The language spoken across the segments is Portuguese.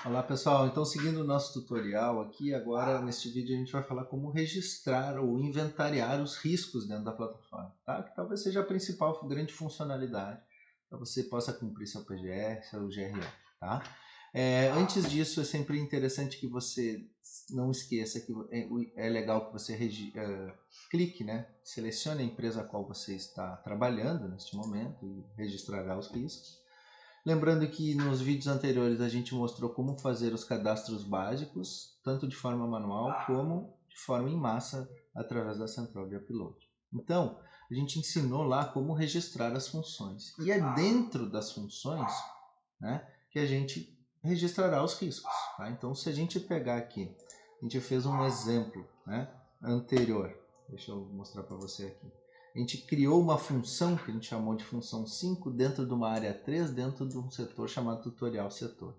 Olá pessoal, então seguindo o nosso tutorial aqui, agora neste vídeo a gente vai falar como registrar ou inventariar os riscos dentro da plataforma, tá? Que talvez seja a principal grande funcionalidade para você possa cumprir seu PGR, seu GRF, tá? Antes disso, é sempre interessante que você não esqueça que é legal que você clique, né? Selecione a empresa a qual você está trabalhando neste momento e registrará os riscos. Lembrando que nos vídeos anteriores a gente mostrou como fazer os cadastros básicos, tanto de forma manual como de forma em massa, através da central de upload. Então, a gente ensinou lá como registrar as funções. E é dentro das funções, né, que a gente registrará os riscos. Tá? Então, se a gente pegar aqui, a gente fez um exemplo, né, anterior. Deixa eu mostrar para você aqui. A gente criou uma função que a gente chamou de função 5 dentro de uma área 3, dentro de um setor chamado tutorial setor.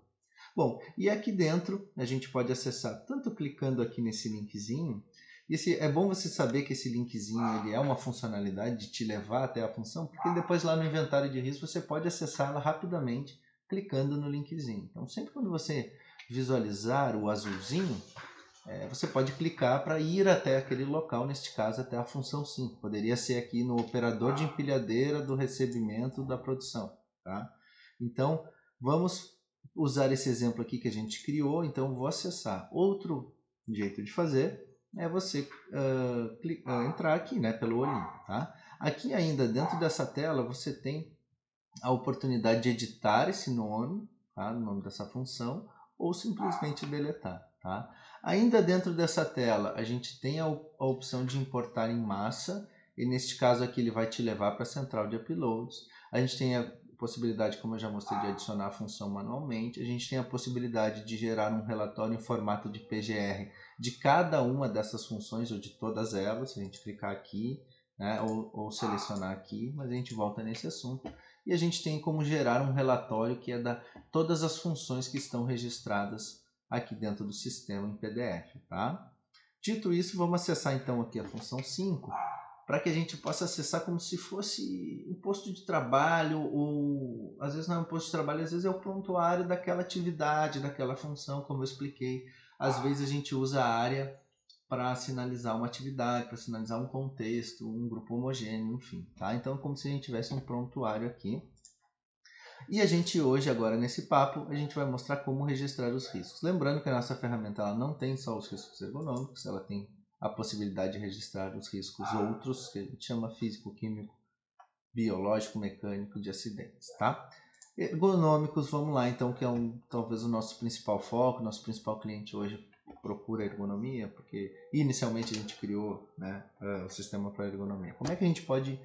Bom, e aqui dentro a gente pode acessar tanto clicando aqui nesse linkzinho. É bom você saber que esse linkzinho ele é uma funcionalidade de te levar até a função, porque depois lá no inventário de risco você pode acessá-la rapidamente clicando no linkzinho. Então sempre quando você visualizar o azulzinho, você pode clicar para ir até aquele local, neste caso até a função 5. Poderia ser aqui no operador de empilhadeira do recebimento da produção. Tá? Então, vamos usar esse exemplo aqui que a gente criou. Então, vou acessar. Outro jeito de fazer é você entrar aqui, né, pelo olhinho. Tá? Aqui ainda dentro dessa tela você tem a oportunidade de editar esse nome, tá? O nome dessa função, ou simplesmente deletar. Tá? Ainda dentro dessa tela, a gente tem a opção de importar em massa, e neste caso aqui ele vai te levar para a central de uploads. A gente tem a possibilidade, como eu já mostrei, de adicionar a função manualmente. A gente tem a possibilidade de gerar um relatório em formato de PGR de cada uma dessas funções, ou de todas elas, se a gente clicar aqui, né, ou selecionar aqui, mas a gente volta nesse assunto. E a gente tem como gerar um relatório que é da todas as funções que estão registradas aqui dentro do sistema em PDF. Tá? Dito isso, vamos acessar então aqui a função 5, para que a gente possa acessar como se fosse um posto de trabalho, ou às vezes não é um posto de trabalho, às vezes é o prontuário daquela atividade, daquela função, como eu expliquei. Às vezes a gente usa a área para sinalizar uma atividade, para sinalizar um contexto, um grupo homogêneo, enfim. Tá? Então, como se a gente tivesse um prontuário aqui. E a gente hoje, agora nesse papo, a gente vai mostrar como registrar os riscos. Lembrando que a nossa ferramenta ela não tem só os riscos ergonômicos, ela tem a possibilidade de registrar os riscos outros, que a gente chama físico, químico, biológico, mecânico, de acidentes. Tá? Ergonômicos, vamos lá então, que é talvez o nosso principal foco, nosso principal cliente hoje procura ergonomia, porque inicialmente a gente criou, né, o sistema para ergonomia. Como é que a gente pode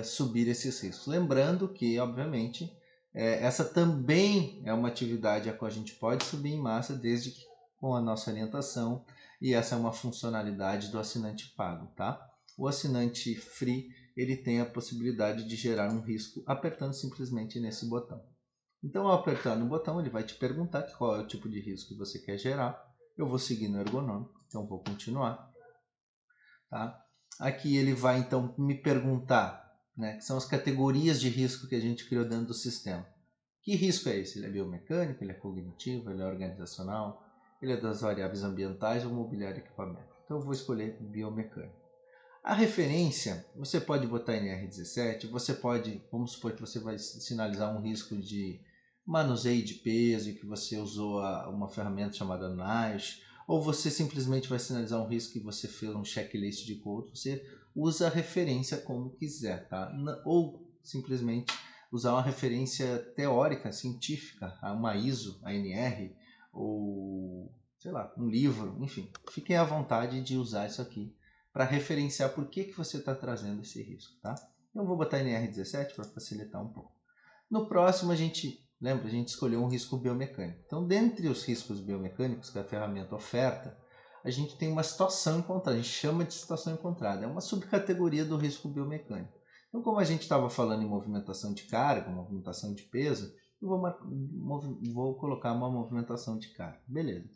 subir esses riscos? Lembrando que, obviamente, essa também é uma atividade a qual a gente pode subir em massa, desde que com a nossa orientação, e essa é uma funcionalidade do assinante pago. Tá? O assinante free ele tem a possibilidade de gerar um risco apertando simplesmente nesse botão. Então, ao apertar no botão, ele vai te perguntar qual é o tipo de risco que você quer gerar. Eu vou seguir no ergonômico, então vou continuar. Tá? Aqui ele vai então me perguntar, né, que são as categorias de risco que a gente criou dentro do sistema. Que risco é esse? Ele é biomecânico, ele é cognitivo, ele é organizacional, ele é das variáveis ambientais ou mobiliário e equipamento. Então eu vou escolher biomecânico. A referência, você pode botar NR17, você pode, vamos supor que você vai sinalizar um risco de manuseio de peso e que você usou uma ferramenta chamada NIOSH, ou você simplesmente vai sinalizar um risco que você fez um checklist de code, você usa a referência como quiser, tá? Ou simplesmente usar uma referência teórica, científica, uma ISO, a NR, ou sei lá, um livro, enfim, fiquem à vontade de usar isso aqui para referenciar por que você está trazendo esse risco. Tá? Eu vou botar NR17 para facilitar um pouco. No próximo, a gente escolheu um risco biomecânico. Então, dentre os riscos biomecânicos que a ferramenta oferta, a gente tem uma situação encontrada, a gente chama de situação encontrada, é uma subcategoria do risco biomecânico. Então, como a gente estava falando em movimentação de carga, movimentação de peso, eu vou colocar uma movimentação de carga. Beleza.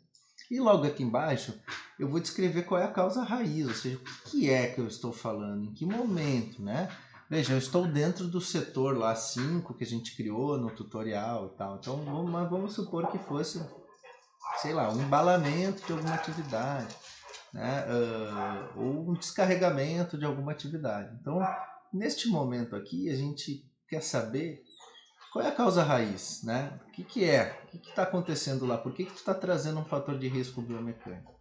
E logo aqui embaixo, eu vou descrever qual é a causa raiz, ou seja, o que é que eu estou falando, em que momento, né? Veja, eu estou dentro do setor lá 5 que a gente criou no tutorial e tal. Então, vamos supor que fosse sei lá, um embalamento de alguma atividade, né? Ou um descarregamento de alguma atividade. Então, neste momento aqui, a gente quer saber qual é a causa raiz, né? O que é? O que está acontecendo lá? Por que tu está trazendo um fator de risco biomecânico?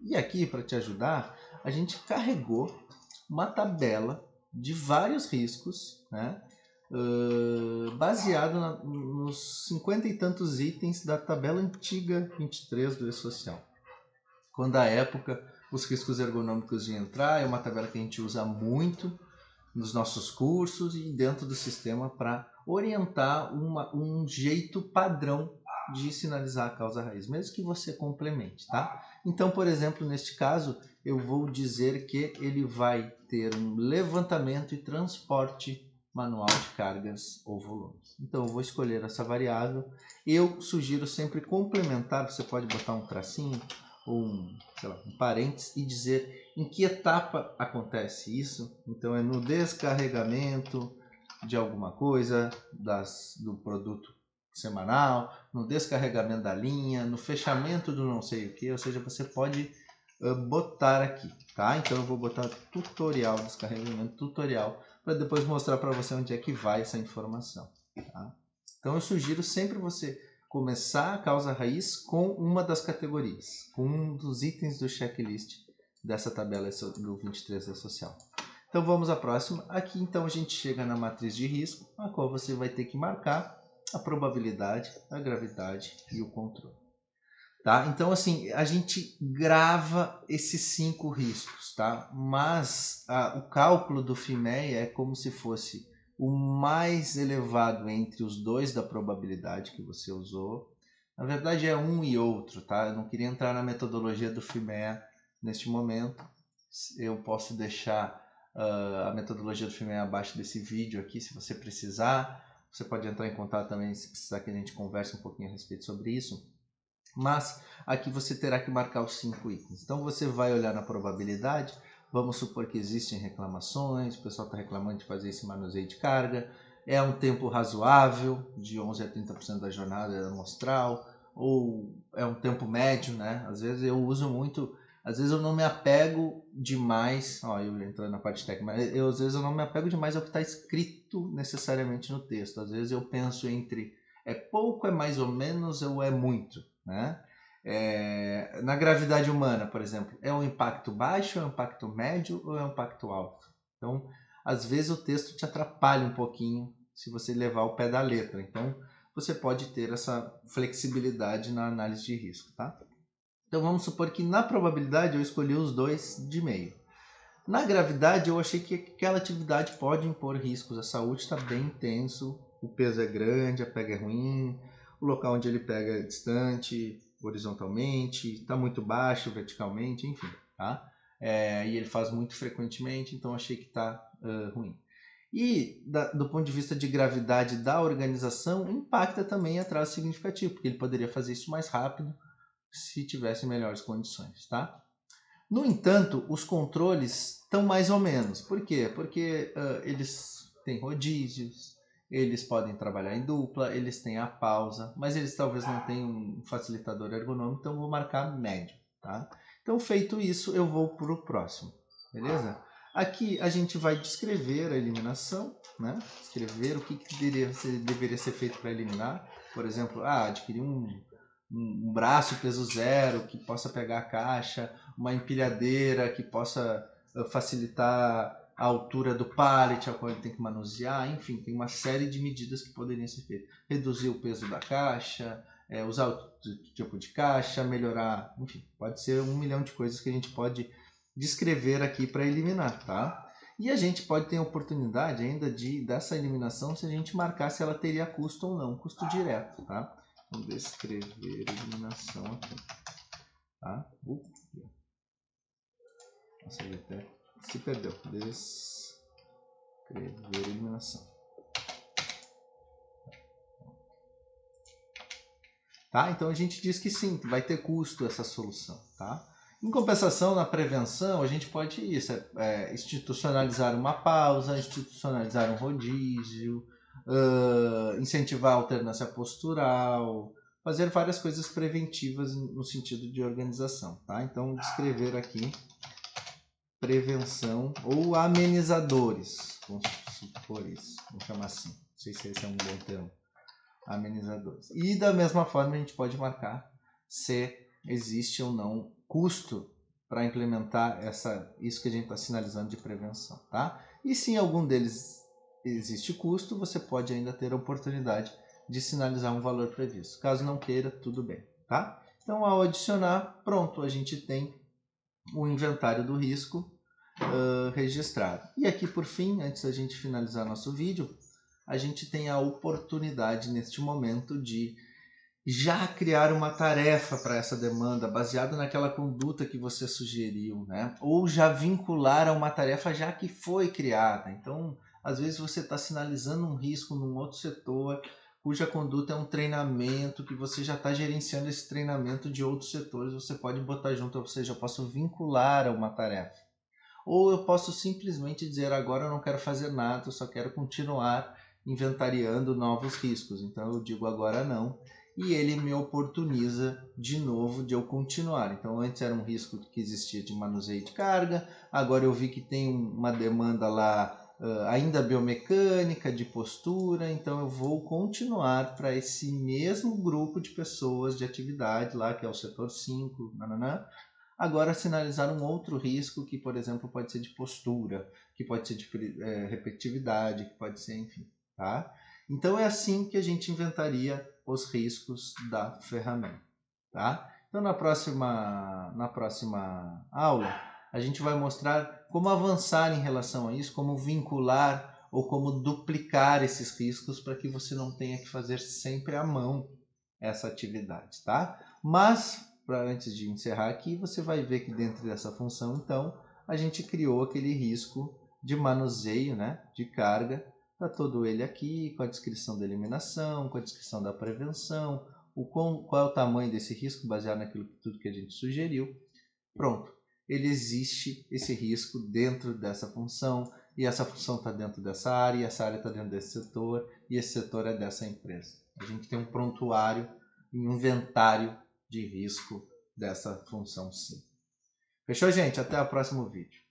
E aqui, para te ajudar, a gente carregou uma tabela de vários riscos, né? Baseado nos 50 e tantos itens da tabela antiga 23 do E-Social. Quando à época os riscos ergonômicos de entrar, é uma tabela que a gente usa muito nos nossos cursos e dentro do sistema para orientar um jeito padrão de sinalizar a causa raiz, mesmo que você complemente, tá? Então, por exemplo, neste caso, eu vou dizer que ele vai ter um levantamento e transporte manual de cargas ou volumes. Então, eu vou escolher essa variável. Eu sugiro sempre complementar, você pode botar um tracinho ou um parênteses e dizer em que etapa acontece isso. Então, é no descarregamento de alguma coisa do produto semanal, no descarregamento da linha, no fechamento do não sei o que, ou seja, você pode botar aqui, tá? Então eu vou botar tutorial, descarregamento tutorial, para depois mostrar para você onde é que vai essa informação, tá? Então eu sugiro sempre você começar a causa raiz com uma das categorias, com um dos itens do checklist dessa tabela do 23 E-Social. Então vamos à próxima. Aqui então a gente chega na matriz de risco, a qual você vai ter que marcar a probabilidade, a gravidade e o controle. Tá? Então assim, a gente grava esses 5 riscos, tá? Mas o cálculo do FIMEA é como se fosse o mais elevado entre os dois da probabilidade que você usou. Na verdade é um e outro, tá? Eu não queria entrar na metodologia do FIMEA neste momento. Eu posso deixar a metodologia do FIMEA abaixo desse vídeo aqui, se você precisar. Você pode entrar em contato também se precisar que a gente converse um pouquinho a respeito sobre isso. Mas aqui você terá que marcar os 5 itens. Então você vai olhar na probabilidade. Vamos supor que existem reclamações, o pessoal está reclamando de fazer esse manuseio de carga. É um tempo razoável, de 11 a 30% da jornada amostral, ou é um tempo médio, né? Às vezes eu uso muito, às vezes eu não me apego demais, eu entrando na parte técnica, mas às vezes eu não me apego demais ao que está escrito necessariamente no texto. Às vezes eu penso entre é pouco, é mais ou menos, ou é muito, né? Na gravidade humana, por exemplo, é um impacto baixo, é um impacto médio ou é um impacto alto? Então, às vezes o texto te atrapalha um pouquinho se você levar o pé da letra. Então, você pode ter essa flexibilidade na análise de risco, tá? Então, vamos supor que na probabilidade eu escolhi os dois de meio. Na gravidade, eu achei que aquela atividade pode impor riscos. A saúde está bem intenso, o peso é grande, a pega é ruim, o local onde ele pega é distante, horizontalmente, está muito baixo, verticalmente, enfim, tá? E ele faz muito frequentemente, então achei que está ruim. E do ponto de vista de gravidade da organização, impacta também atraso significativo, porque ele poderia fazer isso mais rápido se tivesse melhores condições, tá? No entanto, os controles estão mais ou menos. Por quê? Porque eles têm rodízios, eles podem trabalhar em dupla, eles têm a pausa, mas eles talvez não tenham um facilitador ergonômico, então eu vou marcar médio. Tá? Então, feito isso, eu vou para o próximo. Beleza? Aqui a gente vai descrever a eliminação, né? Escrever o que deveria ser feito para eliminar. Por exemplo, adquirir um braço peso zero que possa pegar a caixa, uma empilhadeira que possa facilitar a altura do pallet ao qual ele tem que manusear, enfim, tem uma série de medidas que poderiam ser feitas. Reduzir o peso da caixa, usar outro tipo de caixa, melhorar, enfim, pode ser 1 milhão de coisas que a gente pode descrever aqui para eliminar, tá? E a gente pode ter a oportunidade ainda dessa eliminação se a gente marcar se ela teria custo ou não, custo direto, tá? Vamos descrever eliminação aqui, tá? Nossa, ele até se perdeu. Descrever eliminação. Tá? Então a gente diz que sim, vai ter custo essa solução, tá? Em compensação, na prevenção, a gente pode institucionalizar uma pausa, institucionalizar um rodízio, incentivar a alternância postural, fazer várias coisas preventivas no sentido de organização, tá? Então, descrever aqui prevenção ou amenizadores, vamos supor isso, vamos chamar assim, não sei se esse é um bom termo, amenizadores. E da mesma forma a gente pode marcar se existe ou não custo para implementar isso que a gente está sinalizando de prevenção, tá? E se em algum deles existe custo, você pode ainda ter a oportunidade de sinalizar um valor previsto. Caso não queira, tudo bem, tá? Então, ao adicionar, pronto, a gente tem o inventário do risco registrado. E aqui, por fim, antes da gente finalizar nosso vídeo, a gente tem a oportunidade, neste momento, de já criar uma tarefa para essa demanda, baseada naquela conduta que você sugeriu, né? Ou já vincular a uma tarefa já que foi criada. Então, às vezes você está sinalizando um risco num outro setor, cuja conduta é um treinamento, que você já está gerenciando esse treinamento de outros setores, você pode botar junto, ou seja, eu posso vincular a uma tarefa. Ou eu posso simplesmente dizer, agora eu não quero fazer nada, eu só quero continuar inventariando novos riscos. Então eu digo agora não, e ele me oportuniza de novo de eu continuar. Então antes era um risco que existia de manuseio de carga, agora eu vi que tem uma demanda lá ainda biomecânica, de postura, então eu vou continuar para esse mesmo grupo de pessoas de atividade lá, que é o setor 5, nananã. Agora sinalizar um outro risco que, por exemplo, pode ser de postura, que pode ser de repetitividade, que pode ser, enfim, tá? Então é assim que a gente inventaria os riscos da ferramenta, tá? Então na próxima aula a gente vai mostrar como avançar em relação a isso, como vincular ou como duplicar esses riscos para que você não tenha que fazer sempre à mão essa atividade, tá? Mas antes de encerrar aqui, você vai ver que dentro dessa função, então, a gente criou aquele risco de manuseio, né, de carga. Está todo ele aqui, com a descrição da eliminação, com a descrição da prevenção, qual é o tamanho desse risco, baseado naquilo tudo que a gente sugeriu. Pronto, ele existe, esse risco, dentro dessa função, e essa função está dentro dessa área, e essa área está dentro desse setor, e esse setor é dessa empresa. A gente tem um prontuário, um inventário de risco dessa função sim. Fechou, gente? Até o próximo vídeo.